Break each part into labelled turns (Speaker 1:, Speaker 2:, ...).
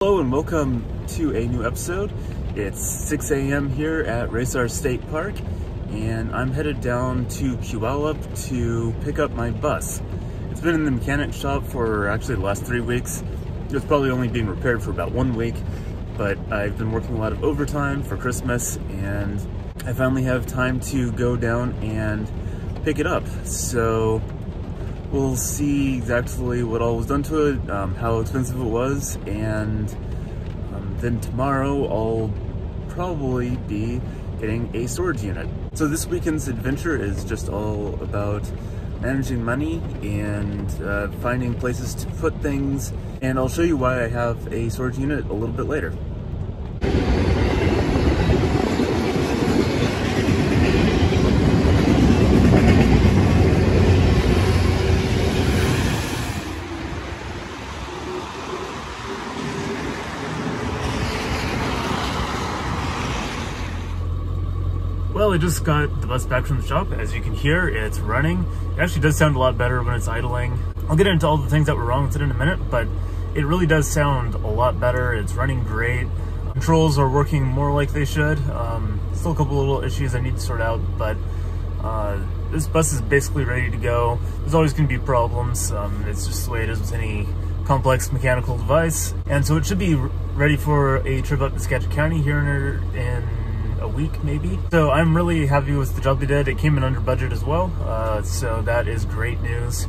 Speaker 1: Hello and welcome to a new episode. It's 6 a.m. here at Racer State Park, and I'm headed down to Puyallup to pick up my bus. It's been in the mechanic shop for actually the last 3 weeks. It was probably only being repaired for about 1 week, but I've been working a lot of overtime for Christmas, and I finally have time to go down and pick it up. So we'll see exactly what all was done to it, how expensive it was, and then tomorrow I'll probably be getting a storage unit. So this weekend's adventure is just all about managing money and finding places to put things, and I'll show you why I have a storage unit a little bit later. Well, I just got the bus back from the shop. As you can hear, it's running. It actually does sound a lot better when it's idling. I'll get into all the things that were wrong with it in a minute, but it really does sound a lot better. It's running great. Controls are working more like they should. Still a couple little issues I need to sort out, but this bus is basically ready to go. There's always going to be problems. It's just the way it is with any complex mechanical device. And so it should be ready for a trip up to Skagit County here in a week maybe. So I'm really happy with the job they did. It came in under budget as well, so that is great news,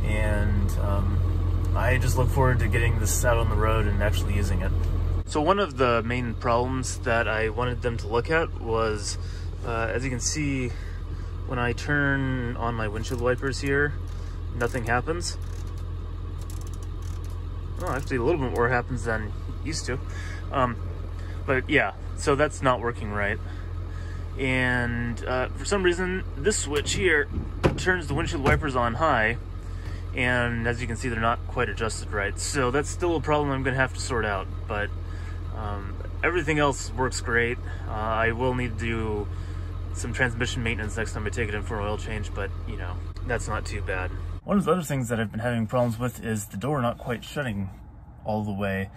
Speaker 1: and I just look forward to getting this out on the road and actually using it. So one of the main problems that I wanted them to look at was, as you can see, when I turn on my windshield wipers here, nothing happens. Well, actually a little bit more happens than it used to. But yeah, so that's not working right. And for some reason, this switch here turns the windshield wipers on high, and as you can see, they're not quite adjusted right. So that's still a problem I'm gonna have to sort out, but everything else works great. I will need to do some transmission maintenance next time I take it in for an oil change, but you know, that's not too bad. One of the other things that I've been having problems with is the door not quite shutting all the way.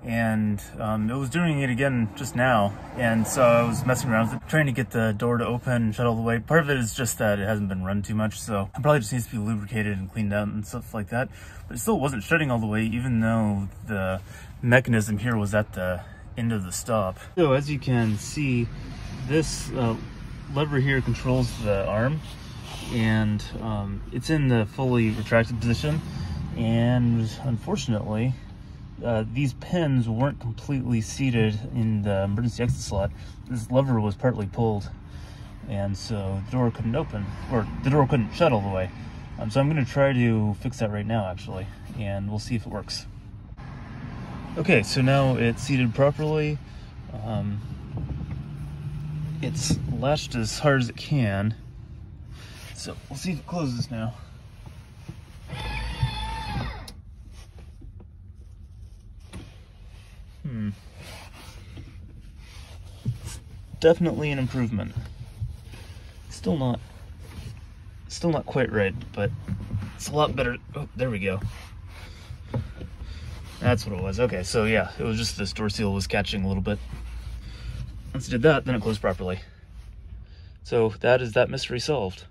Speaker 1: And it was doing it again just now, and so I was messing around with it, trying to get the door to open and shut all the way. Part of it is just that it hasn't been run too much, so it probably just needs to be lubricated and cleaned out and stuff like that. But it still wasn't shutting all the way, even though the mechanism here was at the end of the stop. So as you can see, this lever here controls the arm, and it's in the fully retracted position, and unfortunately these pins weren't completely seated in the emergency exit slot. This lever was partly pulled, and so the door couldn't open, or the door couldn't shut all the way. So I'm going to try to fix that right now, actually, and we'll see if it works. Okay, so now it's seated properly. It's latched as hard as it can, so we'll see if it closes now. Definitely an improvement. Still not quite right, but it's a lot better. Oh, there we go. That's what it was. Okay, so yeah, it was just this door seal was catching a little bit. Once it did that, then it closed properly. So that is that mystery solved.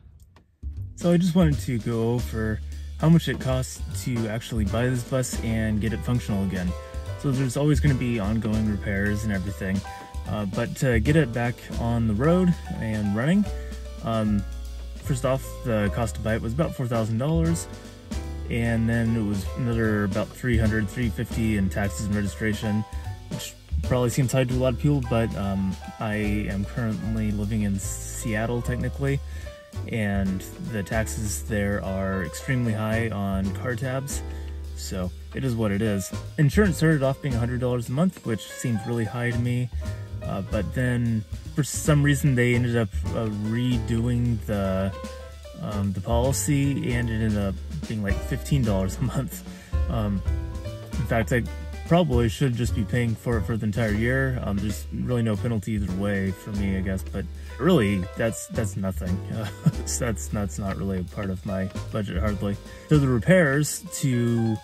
Speaker 1: So I just wanted to go over how much it costs to actually buy this bus and get it functional again. So there's always going to be ongoing repairs and everything, but to get it back on the road and running, first off, the cost to buy it was about $4,000, and then it was another about $350 in taxes and registration, which probably seems high to a lot of people, but I am currently living in Seattle technically, and the taxes there are extremely high on car tabs. So it is what it is. Insurance started off being $100 a month, which seemed really high to me. But then for some reason they ended up redoing the policy, and it ended up being like $15 a month. In fact, I probably should just be paying for it for the entire year. There's really no penalty either way for me, I guess, but really that's nothing. That's not really a part of my budget hardly. So the repairs to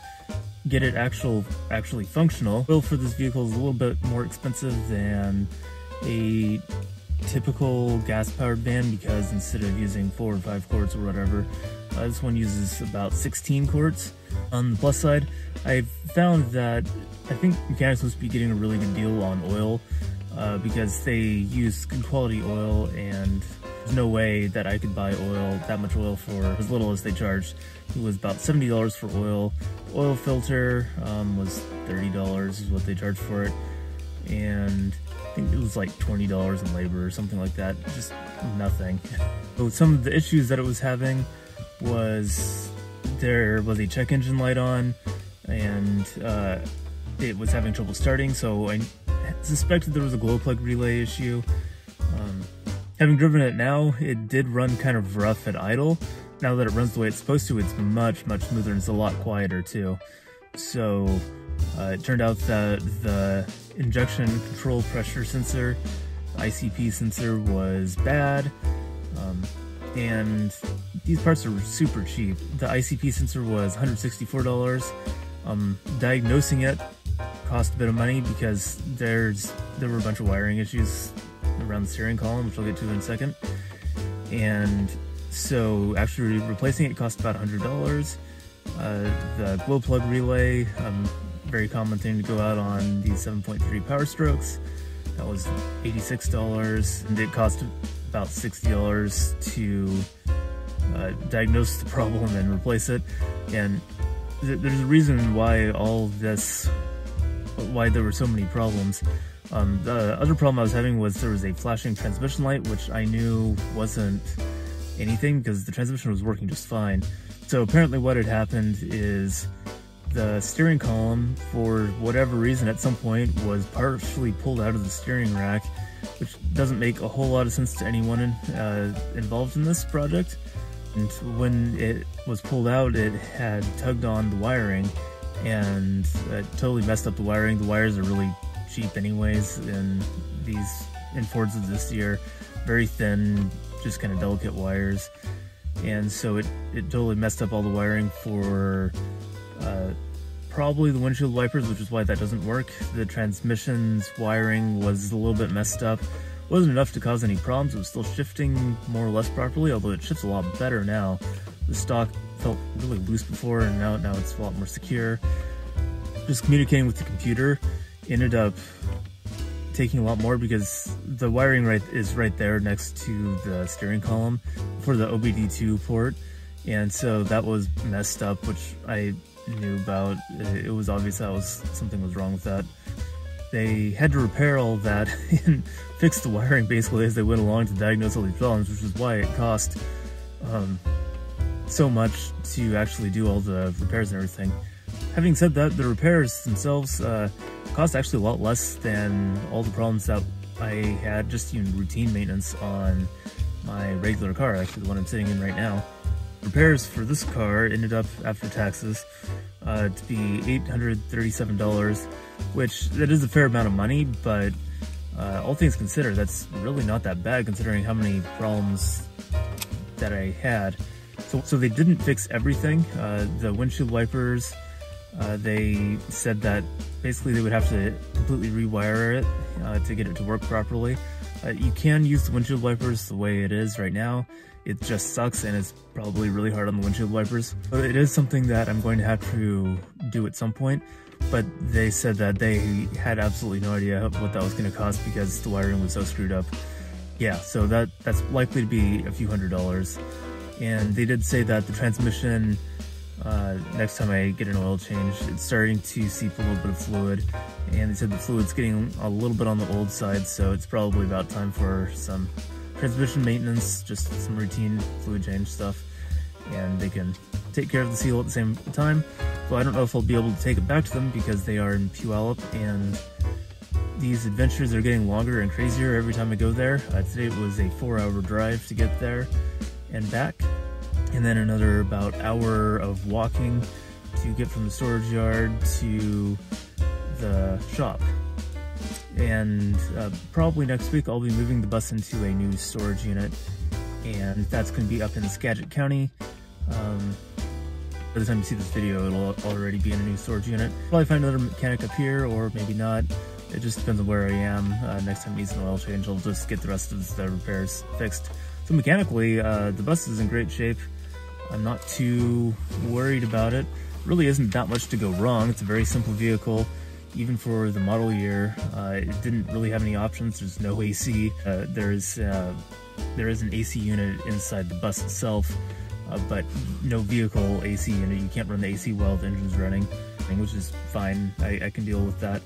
Speaker 1: get it actually functional. Oil for this vehicle is a little bit more expensive than a typical gas-powered van, because instead of using 4 or 5 quarts or whatever, this one uses about 16 quarts. On the plus side, I've found that I think mechanics must be getting a really good deal on oil, because they use good quality oil, and there's no way that I could buy that much oil for as little as they charged. It was about $70 for oil. The oil filter was $30 is what they charged for it, and I think it was like $20 in labor or something like that. Just nothing. So some of the issues that it was having was there was a check engine light on, and it was having trouble starting, so I suspected there was a glow plug relay issue. Having driven it now, it did run kind of rough at idle. Now that it runs the way it's supposed to, it's much smoother, and it's a lot quieter too. So it turned out that the injection control pressure sensor, ICP sensor, was bad, and these parts are super cheap. The ICP sensor was $164. Diagnosing it cost a bit of money because there were a bunch of wiring issues around the steering column, which I'll get to in a second, and so actually replacing it cost about $100. The glow plug relay, very common thing to go out on these 7.3 Power Strokes, that was $86, and it cost about $60 to diagnose the problem and replace it. And there's a reason why why there were so many problems. The other problem I was having was there was a flashing transmission light, which I knew wasn't anything because the transmission was working just fine. So apparently what had happened is the steering column, for whatever reason, at some point was partially pulled out of the steering rack, which doesn't make a whole lot of sense to anyone involved in this project. And when it was pulled out, it had tugged on the wiring, and it totally messed up the wiring. The wires are really cheap anyways in Fords of this year, very thin, just kind of delicate wires, and so it totally messed up all the wiring for probably the windshield wipers, which is why that doesn't work. The transmission's wiring was a little bit messed up. It wasn't enough to cause any problems. It was still shifting more or less properly, although it shifts a lot better now. The stock felt really loose before, and now it's a lot more secure. Just communicating with the computer ended up taking a lot more because the wiring is right there next to the steering column for the OBD2 port, and so that was messed up, which I knew about. It was obvious something was wrong with that. They had to repair all that and fix the wiring basically as they went along to diagnose all these problems, which is why it cost so much to actually do all the repairs and everything. Having said that, the repairs themselves cost actually a lot less than all the problems that I had just in routine maintenance on my regular car, actually the one I'm sitting in right now. Repairs for this car ended up, after taxes, to be $837, which that is a fair amount of money, but all things considered, that's really not that bad considering how many problems that I had. So they didn't fix everything. The windshield wipers, they said that basically they would have to completely rewire it to get it to work properly. You can use the windshield wipers the way it is right now. It just sucks, and it's probably really hard on the windshield wipers. But it is something that I'm going to have to do at some point, but they said that they had absolutely no idea what that was going to cost because the wiring was so screwed up. Yeah, so that's likely to be a few $100s. And they did say that the transmission, next time I get an oil change, it's starting to seep a little bit of fluid, and they said the fluid's getting a little bit on the old side, so it's probably about time for some transmission maintenance, just some routine fluid change stuff, and they can take care of the seal at the same time. So I don't know if I'll be able to take it back to them because they are in Puyallup, and these adventures are getting longer and crazier every time I go there. Today it was a 4-hour drive to get there and back, and then another about hour of walking to get from the storage yard to the shop. And probably next week I'll be moving the bus into a new storage unit, and that's going to be up in Skagit County. By the time you see this video, it'll already be in a new storage unit. Probably find another mechanic up here, or maybe not. It just depends on where I am. Next time it needs an oil change, I'll just get the rest of the repairs fixed. So mechanically, the bus is in great shape. I'm not too worried about it. Really isn't that much to go wrong. It's a very simple vehicle. Even for the model year, it didn't really have any options. There's no AC. There is an AC unit inside the bus itself, but no vehicle AC unit. You can't run the AC while the engine's running, which is fine. I can deal with that.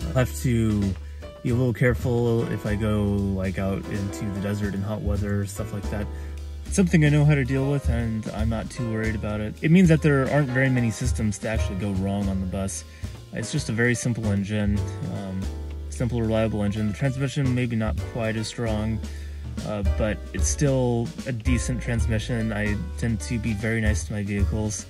Speaker 1: I'll have to be a little careful if I go like out into the desert in hot weather, stuff like that. It's something I know how to deal with, and I'm not too worried about it. It means that there aren't very many systems to actually go wrong on the bus. It's just a very simple engine, simple, reliable engine. The transmission maybe not quite as strong, but it's still a decent transmission. I tend to be very nice to my vehicles,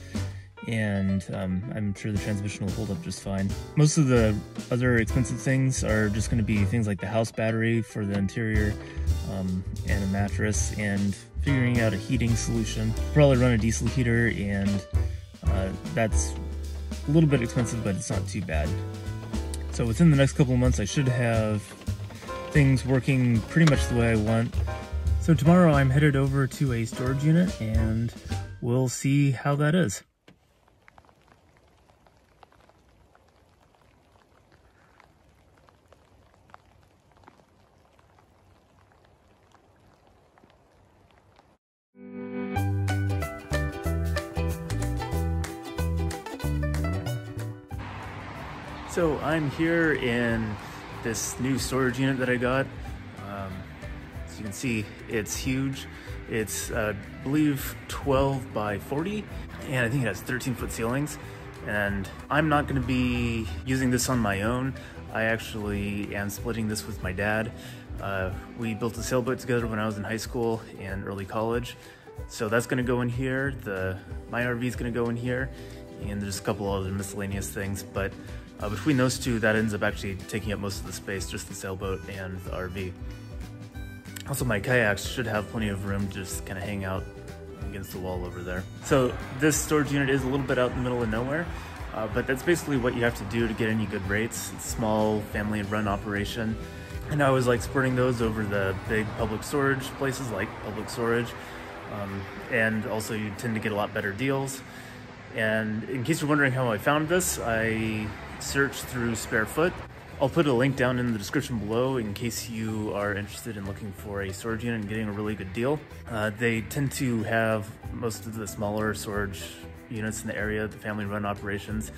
Speaker 1: and I'm sure the transmission will hold up just fine. Most of the other expensive things are just going to be things like the house battery for the interior, and a mattress, and figuring out a heating solution. Probably run a diesel heater, and that's a little bit expensive, but it's not too bad. So within the next couple of months, I should have things working pretty much the way I want. So tomorrow I'm headed over to a storage unit, and we'll see how that is. So I'm here in this new storage unit that I got. As you can see, it's huge. It's, I believe, 12 by 40, and I think it has 13-foot ceilings. And I'm not going to be using this on my own. I actually am splitting this with my dad. We built a sailboat together when I was in high school and early college. So that's going to go in here. My RV is going to go in here, and there's a couple other miscellaneous things, but between those two, that ends up actually taking up most of the space, just the sailboat and the RV. Also, my kayaks should have plenty of room to just kind of hang out against the wall over there. So this storage unit is a little bit out in the middle of nowhere, but that's basically what you have to do to get any good rates. It's a small family-run operation, and I always like spreading those over the big public storage places like Public Storage, and also you tend to get a lot better deals. And in case you're wondering how I found this, I searched through Sparefoot. I'll put a link down in the description below in case you are interested in looking for a storage unit and getting a really good deal. They tend to have most of the smaller storage units in the area, the family-run operations,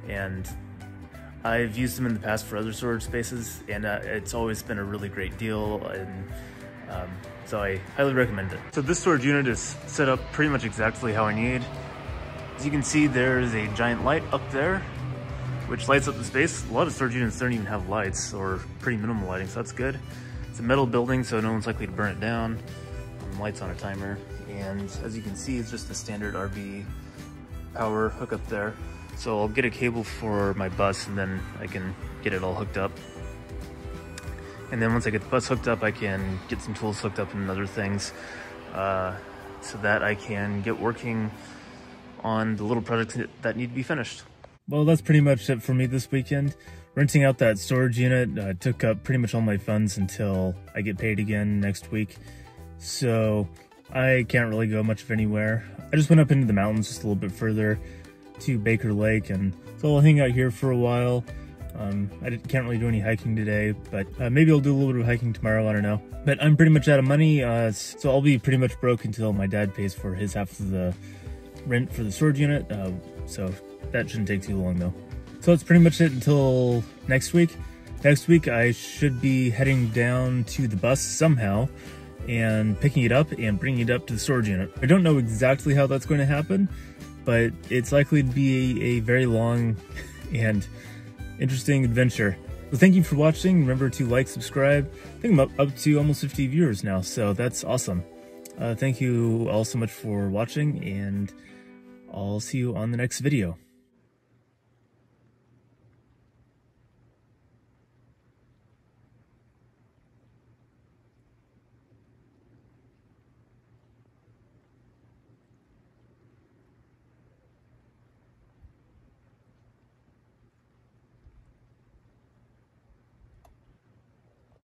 Speaker 1: and I've used them in the past for other storage spaces, and it's always been a really great deal, and so I highly recommend it. So this storage unit is set up pretty much exactly how I need. As you can see, there's a giant light up there, which lights up the space. A lot of storage units don't even have lights, or pretty minimal lighting, so that's good. It's a metal building, so no one's likely to burn it down. Lights on a timer, and as you can see, it's just a standard RV power hookup there. So I'll get a cable for my bus, and then I can get it all hooked up. And then once I get the bus hooked up, I can get some tools hooked up and other things, so that I can get working on the little projects that need to be finished. Well, that's pretty much it for me this weekend. Renting out that storage unit took up pretty much all my funds until I get paid again next week. So I can't really go much of anywhere. I just went up into the mountains just a little bit further to Baker Lake, and so I'll hang out here for a while. I can't really do any hiking today, but maybe I'll do a little bit of hiking tomorrow, I don't know. But I'm pretty much out of money, so I'll be pretty much broke until my dad pays for his half of the rent for the storage unit, so that shouldn't take too long though. So that's pretty much it until next week. Next week I should be heading down to the bus somehow and picking it up and bringing it up to the storage unit. I don't know exactly how that's going to happen, but it's likely to be a very long and interesting adventure. So thank you for watching. Remember to like, subscribe. I think I'm up to almost 50 viewers now, so that's awesome. Thank you all so much for watching, and I'll see you on the next video.